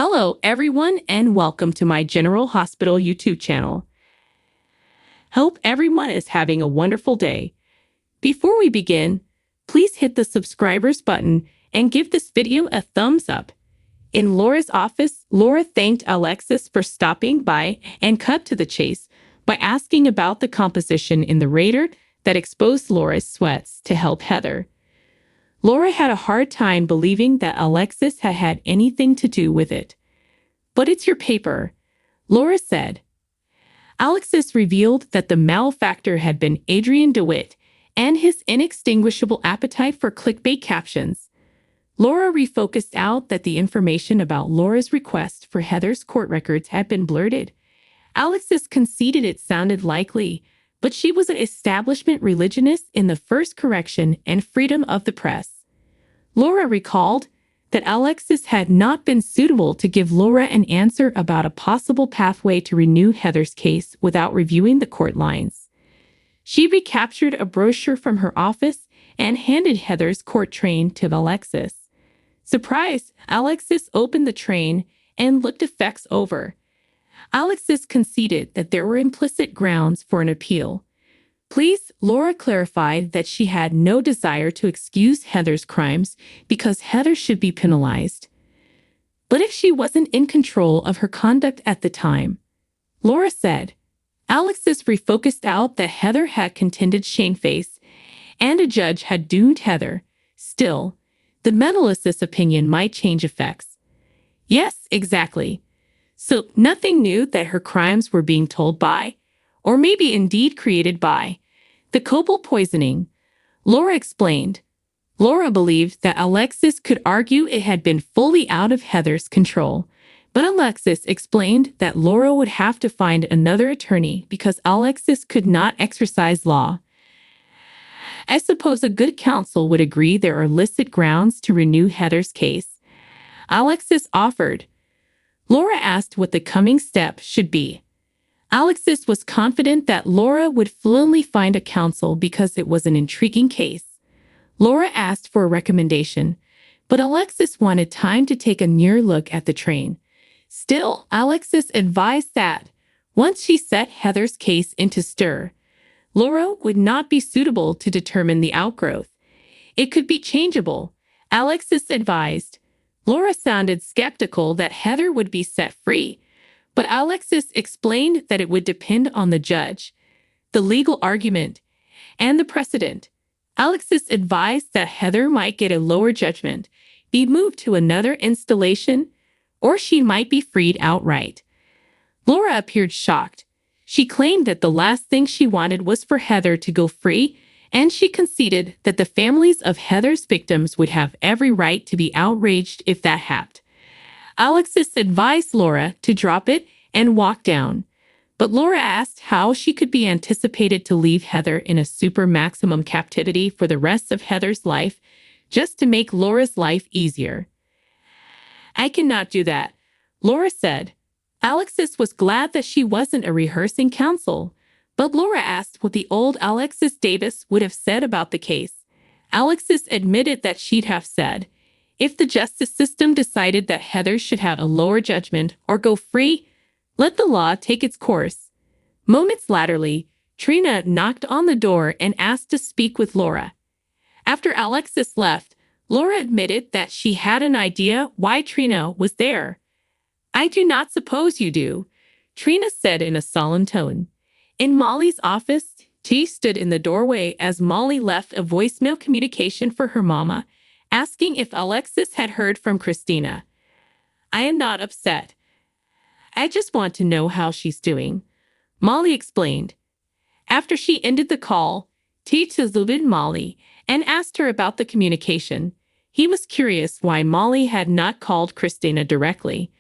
Hello, everyone, and welcome to my General Hospital YouTube channel. Hope everyone is having a wonderful day. Before we begin, please hit the subscribers button and give this video a thumbs up. In Laura's office, Laura thanked Alexis for stopping by and cut to the chase by asking about the composition in the radar that exposed Laura's sweats to help Heather. Laura had a hard time believing that Alexis had had anything to do with it. "But it's your paper," Laura said. Alexis revealed that the malefactor had been Adrian DeWitt and his inextinguishable appetite for clickbait captions. Laura refocused out that the information about Laura's request for Heather's court records had been blurted. Alexis conceded it sounded likely, but she was an establishment religionist in the first correction and freedom of the press. Laura recalled that Alexis had not been suitable to give Laura an answer about a possible pathway to renew Heather's case without reviewing the court lines. She recaptured a brochure from her office and handed Heather's court train to Alexis. Surprised, Alexis opened the train and looked the facts over. Alexis conceded that there were implicit grounds for an appeal. Please, Laura clarified that she had no desire to excuse Heather's crimes because Heather should be penalized. But if she wasn't in control of her conduct at the time, Laura said, Alexis refocused out that Heather had contended shamefaced and a judge had doomed Heather. Still, the medalist's opinion might change effects. Yes, exactly. So nothing new that her crimes were being told by, or maybe indeed created by, the cobalt poisoning, Laura explained. Laura believed that Alexis could argue it had been fully out of Heather's control, but Alexis explained that Laura would have to find another attorney because Alexis could not exercise law. I suppose a good counsel would agree there are licit grounds to renew Heather's case, Alexis offered. Laura asked what the coming step should be. Alexis was confident that Laura would fluently find a counsel because it was an intriguing case. Laura asked for a recommendation, but Alexis wanted time to take a near look at the train. Still, Alexis advised that, once she set Heather's case into stir, Laura would not be suitable to determine the outgrowth. It could be changeable, Alexis advised. Laura sounded skeptical that Heather would be set free, but Alexis explained that it would depend on the judge, the legal argument, and the precedent. Alexis advised that Heather might get a lower judgment, be moved to another installation, or she might be freed outright. Laura appeared shocked. She claimed that the last thing she wanted was for Heather to go free, and she conceded that the families of Heather's victims would have every right to be outraged if that happened. Alexis advised Laura to drop it and walk down, but Laura asked how she could be anticipated to leave Heather in a super maximum captivity for the rest of Heather's life just to make Laura's life easier. "I cannot do that," Laura said. Alexis was glad that she wasn't a rehearsing counsel, but Laura asked what the old Alexis Davis would have said about the case. Alexis admitted that she'd have said, if the justice system decided that Heather should have a lower judgment or go free, let the law take its course. Moments laterally, Trina knocked on the door and asked to speak with Laura. After Alexis left, Laura admitted that she had an idea why Trina was there. "I do not suppose you do," Trina said in a solemn tone. In Molly's office, T stood in the doorway as Molly left a voicemail communication for her mama, asking if Alexis had heard from Christina. "I am not upset. I just want to know how she's doing," Molly explained. After she ended the call, T zoomed Molly and asked her about the communication. He was curious why Molly had not called Christina directly.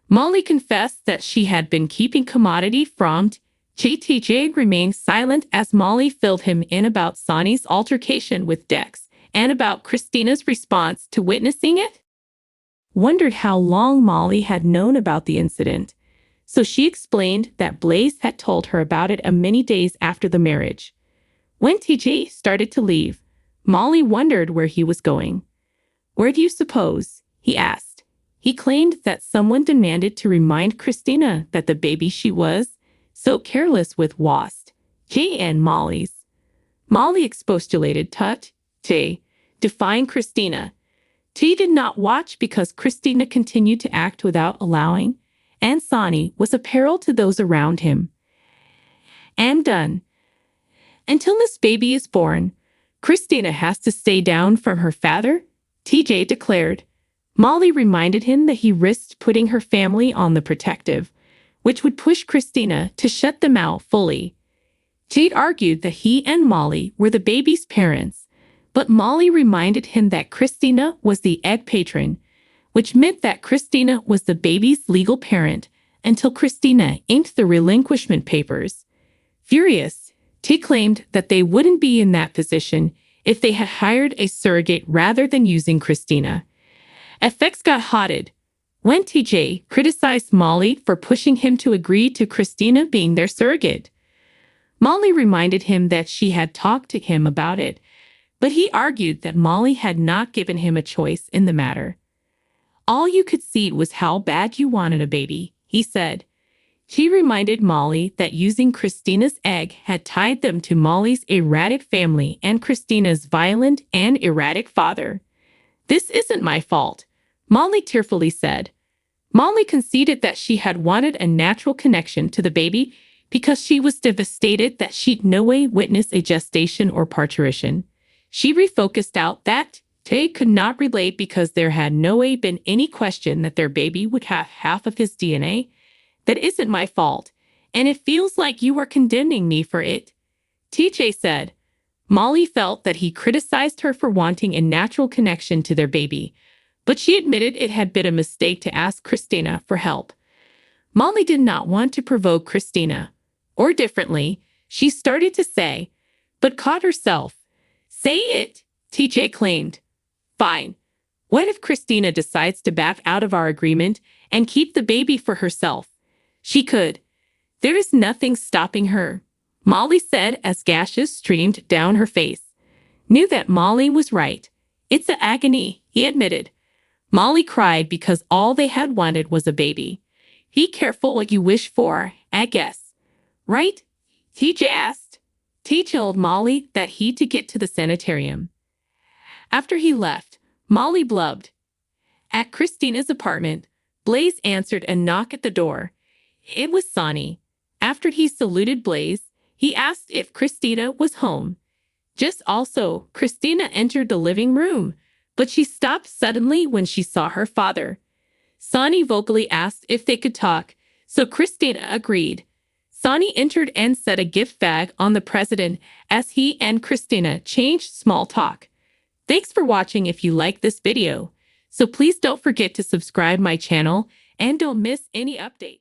Molly confessed that she had been keeping commodity from JTJ remained silent as Molly filled him in about Sonny's altercation with Dex and about Christina's response to witnessing it. Wondered how long Molly had known about the incident, so she explained that Blaze had told her about it many days after the marriage. When TJ started to leave, Molly wondered where he was going. "Where do you suppose?" he asked. He claimed that someone demanded to remind Christina that the baby she was so careless with was Jay and Molly's. Molly expostulated Jay, defying Christina. Jay did not watch because Christina continued to act without allowing, and Sonny was a peril to those around him. And done. Until this baby is born, Christina has to stay down from her father, TJ declared. Molly reminded him that he risked putting her family on the protective, which would push Christina to shut them out fully. Jade argued that he and Molly were the baby's parents, but Molly reminded him that Christina was the egg patron, which meant that Christina was the baby's legal parent until Christina inked the relinquishment papers. Furious, Jade claimed that they wouldn't be in that position if they had hired a surrogate rather than using Christina. FX got hotted when TJ criticized Molly for pushing him to agree to Christina being their surrogate. Molly reminded him that she had talked to him about it, but he argued that Molly had not given him a choice in the matter. All you could see was how bad you wanted a baby, he said. She reminded Molly that using Christina's egg had tied them to Molly's erratic family and Christina's violent and erratic father. This isn't my fault, Molly tearfully said. Molly conceded that she had wanted a natural connection to the baby because she was devastated that she'd no way witness a gestation or parturition. She refocused out that Jay could not relate because there had no way been any question that their baby would have half of his DNA. That isn't my fault, and it feels like you are condemning me for it, TJ said. Molly felt that he criticized her for wanting a natural connection to their baby, but she admitted it had been a mistake to ask Christina for help. Molly did not want to provoke Christina. Or differently, she started to say, but caught herself. Say it, TJ claimed. Fine. What if Christina decides to back out of our agreement and keep the baby for herself? She could. There is nothing stopping her, Molly said as gashes streamed down her face. Knew that Molly was right. It's a agony, he admitted. Molly cried because all they had wanted was a baby. Be careful what you wish for, I guess. Right? TJ asked. T told Molly that he to get to the sanitarium. After he left, Molly blubbed. At Christina's apartment, Blaze answered a knock at the door. It was Sonny. After he saluted Blaze, he asked if Christina was home. Just also, Christina entered the living room, but she stopped suddenly when she saw her father. Sonny vocally asked if they could talk, so Christina agreed. Sonny entered and set a gift bag on the president as he and Christina changed small talk. Thanks for watching. If you like this video, so please don't forget to subscribe my channel and don't miss any update.